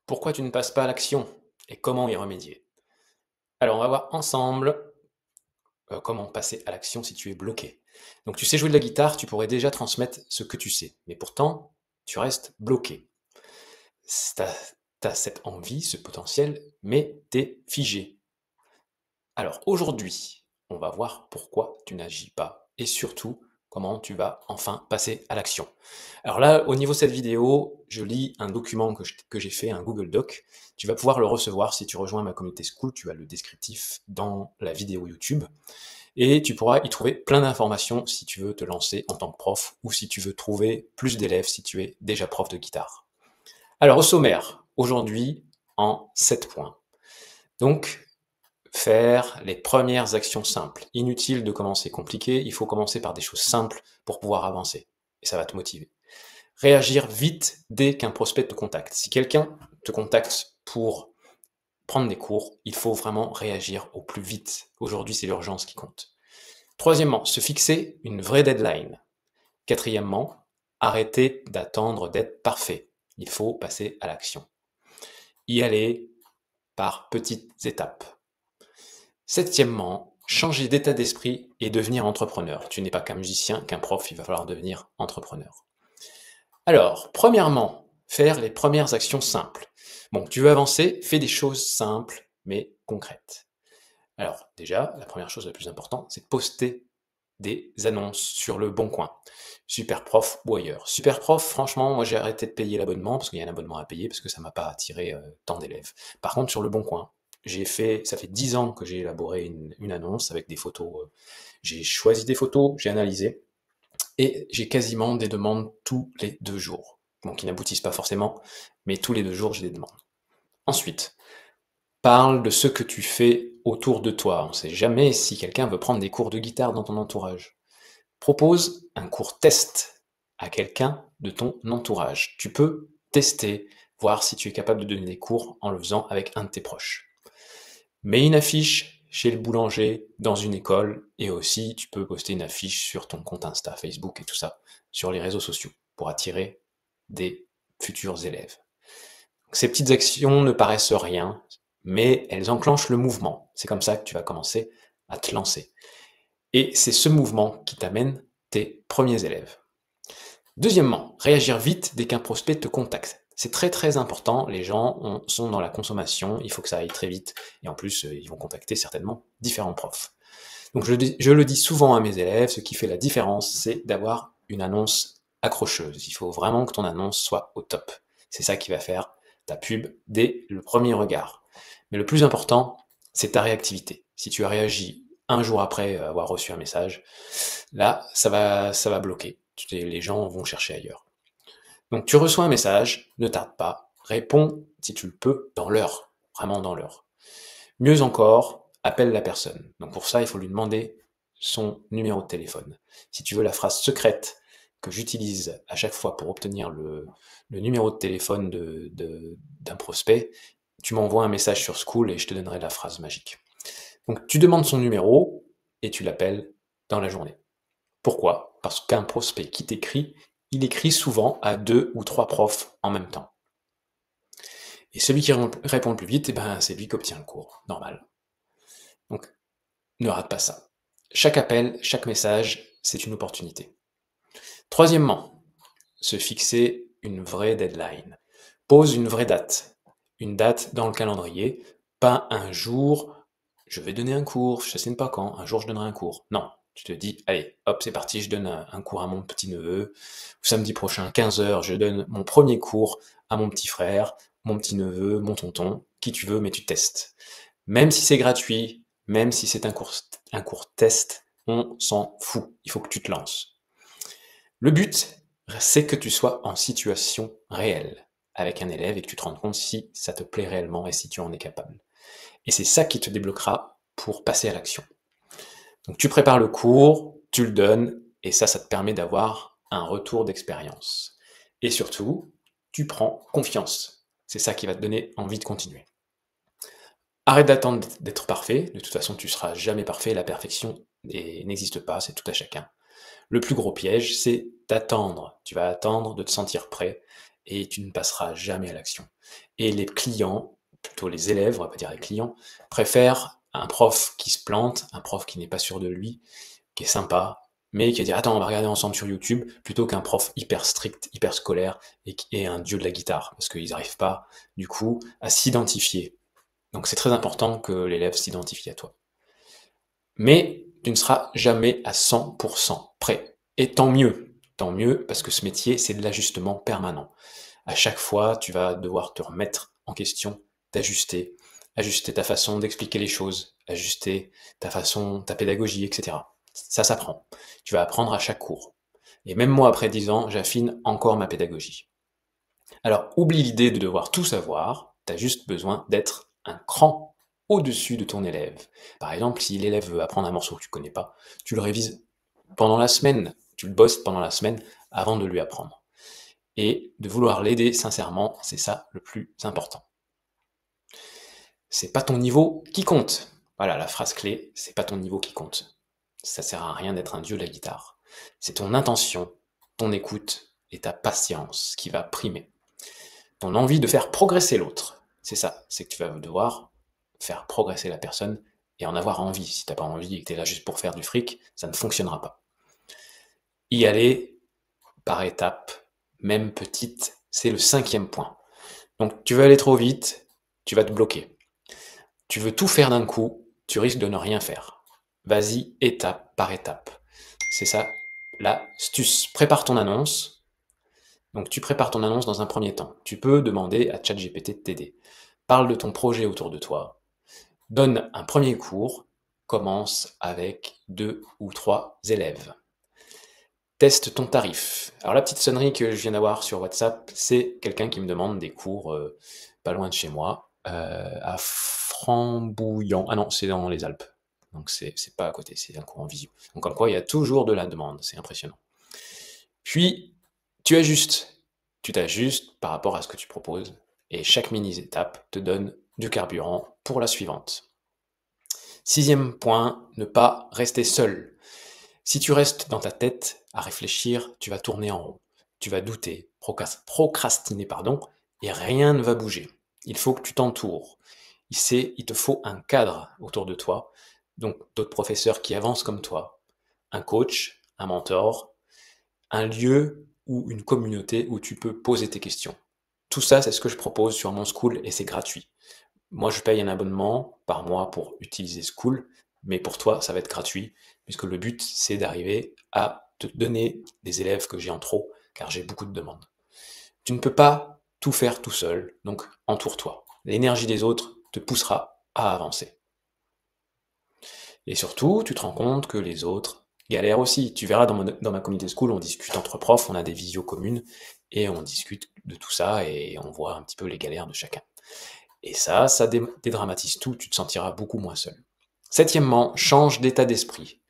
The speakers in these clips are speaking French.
Pourquoi tu ne passes pas à l'action et comment y remédier? Alors, on va voir ensemble comment passer à l'action si tu es bloqué. Donc, tu sais jouer de la guitare, tu pourrais déjà transmettre ce que tu sais, mais pourtant, tu restes bloqué. Tu as cette envie, ce potentiel, mais tu es figé. Alors, aujourd'hui, on va voir pourquoi tu n'agis pas et surtout comment tu vas enfin passer à l'action. Alors là, au niveau de cette vidéo, je lis un document que j'ai fait, un Google Doc. Tu vas pouvoir le recevoir si tu rejoins ma communauté School, tu as le descriptif dans la vidéo YouTube. Et tu pourras y trouver plein d'informations si tu veux te lancer en tant que prof ou si tu veux trouver plus d'élèves si tu es déjà prof de guitare. Alors au sommaire, aujourd'hui, en 7 points. Donc, faire les premières actions simples. Inutile de commencer compliqué, il faut commencer par des choses simples pour pouvoir avancer. Et ça va te motiver. Réagir vite dès qu'un prospect te contacte. Si quelqu'un te contacte pour prendre des cours, il faut vraiment réagir au plus vite. Aujourd'hui, c'est l'urgence qui compte. Troisièmement, se fixer une vraie deadline. Quatrièmement, arrêter d'attendre d'être parfait. Il faut passer à l'action. Y aller par petites étapes. Septièmement, changer d'état d'esprit et devenir entrepreneur. Tu n'es pas qu'un musicien, qu'un prof, il va falloir devenir entrepreneur. Alors, premièrement, faire les premières actions simples. Bon, tu veux avancer, fais des choses simples, mais concrètes. Alors, déjà, la première chose la plus importante, c'est de poster des annonces sur le Bon Coin. Superprof ou ailleurs. Superprof, franchement, moi j'ai arrêté de payer l'abonnement, parce qu'il y a un abonnement à payer, parce que ça m'a pas attiré tant d'élèves. Par contre, sur le Bon Coin, ça fait 10 ans que j'ai élaboré une annonce avec des photos. J'ai choisi des photos, j'ai analysé, et j'ai quasiment des demandes tous les 2 jours. Bon, qui n'aboutissent pas forcément, mais tous les 2 jours, j'ai des demandes. Ensuite, parle de ce que tu fais autour de toi. On ne sait jamais si quelqu'un veut prendre des cours de guitare dans ton entourage. Propose un cours test à quelqu'un de ton entourage. Tu peux tester, voir si tu es capable de donner des cours en le faisant avec un de tes proches. Mets une affiche chez le boulanger, dans une école, et aussi tu peux poster une affiche sur ton compte Insta, Facebook et tout ça, sur les réseaux sociaux, pour attirer des futurs élèves. Ces petites actions ne paraissent rien, mais elles enclenchent le mouvement. C'est comme ça que tu vas commencer à te lancer. Et c'est ce mouvement qui t'amène tes premiers élèves. Deuxièmement, réagir vite dès qu'un prospect te contacte. C'est très très important, les gens sont dans la consommation, il faut que ça aille très vite, et en plus, ils vont contacter certainement différents profs. Donc je le dis souvent à mes élèves, ce qui fait la différence, c'est d'avoir une annonce accrocheuse. Il faut vraiment que ton annonce soit au top. C'est ça qui va faire ta pub dès le premier regard. Mais le plus important, c'est ta réactivité. Si tu as réagi un jour après avoir reçu un message, là, ça va bloquer. Les gens vont chercher ailleurs. Donc tu reçois un message, ne tarde pas, réponds si tu le peux dans l'heure, vraiment dans l'heure. Mieux encore, appelle la personne. Donc pour ça, il faut lui demander son numéro de téléphone. Si tu veux la phrase secrète que j'utilise à chaque fois pour obtenir le numéro de téléphone d'un prospect, tu m'envoies un message sur School et je te donnerai la phrase magique. Donc tu demandes son numéro et tu l'appelles dans la journée. Pourquoi? Parce qu'un prospect qui t'écrit, il écrit souvent à 2 ou 3 profs en même temps. Et celui qui répond le plus vite, eh ben, c'est lui qui obtient le cours, normal. Donc, ne rate pas ça. Chaque appel, chaque message, c'est une opportunité. Troisièmement, se fixer une vraie deadline. Pose une vraie date. Une date dans le calendrier, pas un jour, je vais donner un cours, je sais pas quand, un jour je donnerai un cours. Non, tu te dis, allez, hop, c'est parti, je donne un cours à mon petit-neveu. Samedi prochain, 15 heures, je donne mon premier cours à mon petit frère, mon petit-neveu, mon tonton, qui tu veux, mais tu testes. Même si c'est gratuit, même si c'est un cours test, on s'en fout. Il faut que tu te lances. Le but, c'est que tu sois en situation réelle avec un élève et que tu te rendes compte si ça te plaît réellement et si tu en es capable. Et c'est ça qui te débloquera pour passer à l'action. Donc tu prépares le cours, tu le donnes, et ça te permet d'avoir un retour d'expérience. Et surtout, tu prends confiance. C'est ça qui va te donner envie de continuer. Arrête d'attendre d'être parfait, de toute façon tu seras jamais parfait, la perfection n'existe pas, c'est tout à chacun. Le plus gros piège, c'est d'attendre. Tu vas attendre de te sentir prêt, et tu ne passeras jamais à l'action. Et les clients, plutôt les élèves, on va pas dire les clients, préfèrent un prof qui se plante, un prof qui n'est pas sûr de lui, qui est sympa, mais qui a dit attends, on va regarder ensemble sur YouTube, plutôt qu'un prof hyper strict, hyper scolaire, et qui est un dieu de la guitare, parce qu'ils n'arrivent pas, du coup, à s'identifier. Donc c'est très important que l'élève s'identifie à toi. Mais tu ne seras jamais à 100% prêt. Et tant mieux, parce que ce métier, c'est de l'ajustement permanent. À chaque fois, tu vas devoir te remettre en question, t'ajuster, ajuster ta façon d'expliquer les choses, ajuster ta façon, ta pédagogie, etc. Ça s'apprend. Tu vas apprendre à chaque cours. Et même moi, après 10 ans, j'affine encore ma pédagogie. Alors, oublie l'idée de devoir tout savoir, tu as juste besoin d'être un cran au-dessus de ton élève. Par exemple, si l'élève veut apprendre un morceau que tu connais pas, tu le révises pendant la semaine, tu le bosses pendant la semaine avant de lui apprendre. Et de vouloir l'aider sincèrement, c'est ça le plus important. C'est pas ton niveau qui compte. Voilà la phrase clé, c'est pas ton niveau qui compte. Ça sert à rien d'être un dieu de la guitare. C'est ton intention, ton écoute et ta patience qui va primer. Ton envie de faire progresser l'autre. C'est ça, c'est que tu vas devoir faire progresser la personne et en avoir envie. Si t'as pas envie et que t'es là juste pour faire du fric, ça ne fonctionnera pas. Y aller par étapes, même petites, c'est le 5e point. Donc tu veux aller trop vite, tu vas te bloquer. Tu veux tout faire d'un coup, tu risques de ne rien faire. Vas-y étape par étape. C'est ça l'astuce. Prépare ton annonce. Donc tu prépares ton annonce dans un premier temps. Tu peux demander à ChatGPT de t'aider. Parle de ton projet autour de toi. Donne un premier cours. Commence avec 2 ou 3 élèves. Teste ton tarif. Alors la petite sonnerie que je viens d'avoir sur WhatsApp, c'est quelqu'un qui me demande des cours pas loin de chez moi, à Frambouillan. Ah non, c'est dans les Alpes. Donc c'est pas à côté, c'est un cours en visio. Donc en quoi il y a toujours de la demande, c'est impressionnant. Puis tu ajustes. Tu t'ajustes par rapport à ce que tu proposes. Et chaque mini-étape te donne du carburant pour la suivante. 6e point, ne pas rester seul. Si tu restes dans ta tête à réfléchir, tu vas tourner en rond. Tu vas douter, procrastiner, pardon, et rien ne va bouger. Il faut que tu t'entoures. Il te faut un cadre autour de toi, donc d'autres professeurs qui avancent comme toi, un coach, un mentor, un lieu ou une communauté où tu peux poser tes questions. Tout ça, c'est ce que je propose sur mon School et c'est gratuit. Moi, je paye un abonnement par mois pour utiliser School, mais pour toi, ça va être gratuit, puisque le but, c'est d'arriver à te donner des élèves que j'ai en trop, car j'ai beaucoup de demandes. Tu ne peux pas tout faire tout seul, donc entoure-toi. L'énergie des autres te poussera à avancer. Et surtout, tu te rends compte que les autres galèrent aussi. Tu verras dans ma communauté School, on discute entre profs, on a des visios communes, et on discute de tout ça, et on voit un petit peu les galères de chacun. Et ça dédramatise tout, tu te sentiras beaucoup moins seul. 7e, change d'état d'esprit.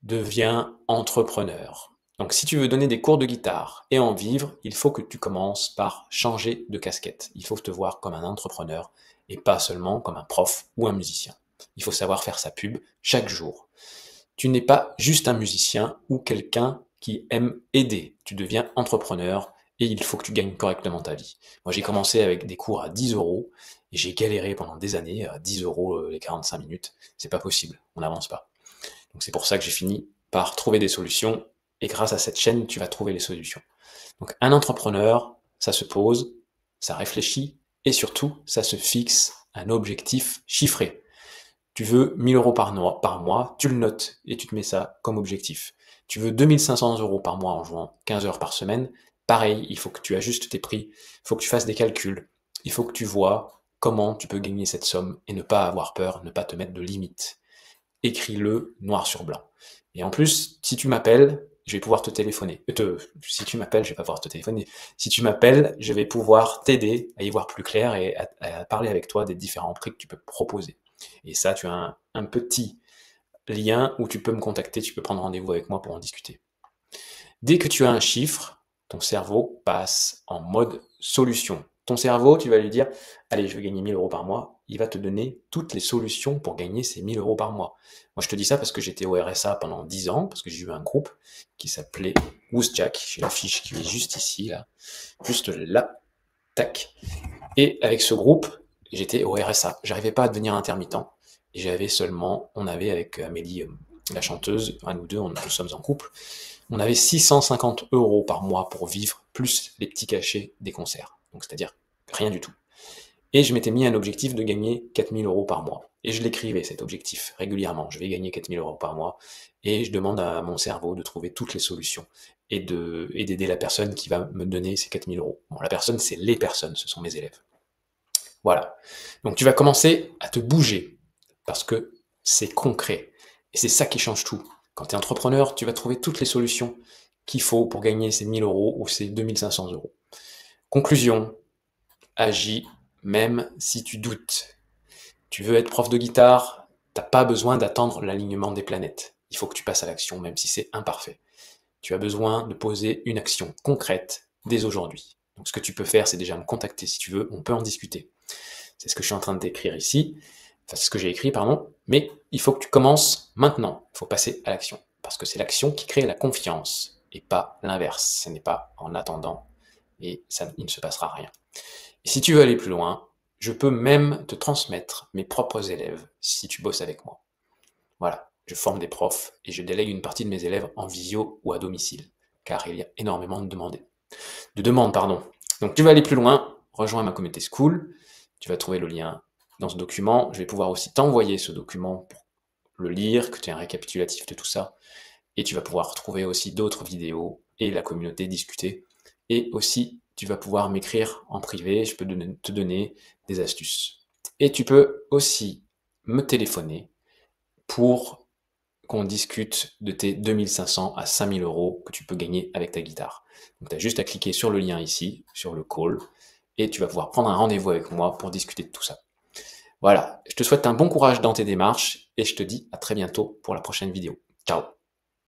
Deviens entrepreneur. Donc si tu veux donner des cours de guitare et en vivre, il faut que tu commences par changer de casquette. Il faut te voir comme un entrepreneur et pas seulement comme un prof ou un musicien. Il faut savoir faire sa pub chaque jour. Tu n'es pas juste un musicien ou quelqu'un qui aime aider. Tu deviens entrepreneur et il faut que tu gagnes correctement ta vie. Moi, j'ai commencé avec des cours à 10 euros et j'ai galéré pendant des années à 10 euros les 45 minutes. C'est pas possible, on n'avance pas. Donc c'est pour ça que j'ai fini par trouver des solutions et grâce à cette chaîne, tu vas trouver les solutions. Donc un entrepreneur, ça se pose, ça réfléchit et surtout, ça se fixe un objectif chiffré. Tu veux 1000 euros par mois, tu le notes et tu te mets ça comme objectif. Tu veux 2500 euros par mois en jouant 15 heures par semaine, pareil, il faut que tu ajustes tes prix, il faut que tu fasses des calculs, il faut que tu vois comment tu peux gagner cette somme et ne pas avoir peur, ne pas te mettre de limites. Écris-le noir sur blanc. Et en plus, si tu m'appelles, je vais pouvoir te téléphoner. Si tu m'appelles, je vais pas pouvoir te téléphoner. Si tu m'appelles, je vais pouvoir t'aider à y voir plus clair et à parler avec toi des différents prix que tu peux proposer. Et ça, tu as un petit lien où tu peux me contacter, tu peux prendre rendez-vous avec moi pour en discuter. Dès que tu as un chiffre, ton cerveau passe en mode solution. Ton cerveau, tu vas lui dire, allez, je veux gagner 1000 euros par mois. Il va te donner toutes les solutions pour gagner ces 1000 euros par mois. Moi, je te dis ça parce que j'étais au RSA pendant 10 ans, parce que j'ai eu un groupe qui s'appelait Woosjack. J'ai la fiche qui est juste ici, là. Juste là. Tac. Et avec ce groupe, j'étais au RSA. J'arrivais pas à devenir intermittent. Et j'avais seulement, on avait avec Amélie, la chanteuse, nous deux, nous sommes en couple, on avait 650 euros par mois pour vivre, plus les petits cachets des concerts. Donc c'est-à-dire rien du tout. Et je m'étais mis un objectif de gagner 4000 euros par mois. Et je l'écrivais, cet objectif, régulièrement. Je vais gagner 4000 euros par mois. Et je demande à mon cerveau de trouver toutes les solutions et d'aider la personne qui va me donner ces 4000 euros. Bon, la personne, c'est les personnes, ce sont mes élèves. Voilà. Donc tu vas commencer à te bouger parce que c'est concret. Et c'est ça qui change tout. Quand tu es entrepreneur, tu vas trouver toutes les solutions qu'il faut pour gagner ces 1000 euros ou ces 2500 euros. Conclusion, agis même si tu doutes. Tu veux être prof de guitare, t'as pas besoin d'attendre l'alignement des planètes. Il faut que tu passes à l'action, même si c'est imparfait. Tu as besoin de poser une action concrète dès aujourd'hui. Donc ce que tu peux faire, c'est déjà me contacter si tu veux, on peut en discuter. C'est ce que je suis en train de t'écrire ici. Enfin, c'est ce que j'ai écrit, pardon. Mais il faut que tu commences maintenant. Il faut passer à l'action. Parce que c'est l'action qui crée la confiance et pas l'inverse. Ce n'est pas en attendant et ça, il ne se passera rien. Et si tu veux aller plus loin, je peux même te transmettre mes propres élèves si tu bosses avec moi. Voilà, je forme des profs et je délègue une partie de mes élèves en visio ou à domicile, car il y a énormément de demandes. Donc tu veux aller plus loin, rejoins ma communauté School, tu vas trouver le lien dans ce document. Je vais pouvoir aussi t'envoyer ce document pour le lire, que tu aies un récapitulatif de tout ça. Et tu vas pouvoir retrouver aussi d'autres vidéos et la communauté discuter. Et aussi, tu vas pouvoir m'écrire en privé, je peux te donner des astuces. Et tu peux aussi me téléphoner pour qu'on discute de tes 2500 à 5000 euros que tu peux gagner avec ta guitare. Donc tu as juste à cliquer sur le lien ici, sur le call, et tu vas pouvoir prendre un rendez-vous avec moi pour discuter de tout ça. Voilà, je te souhaite un bon courage dans tes démarches et je te dis à très bientôt pour la prochaine vidéo. Ciao!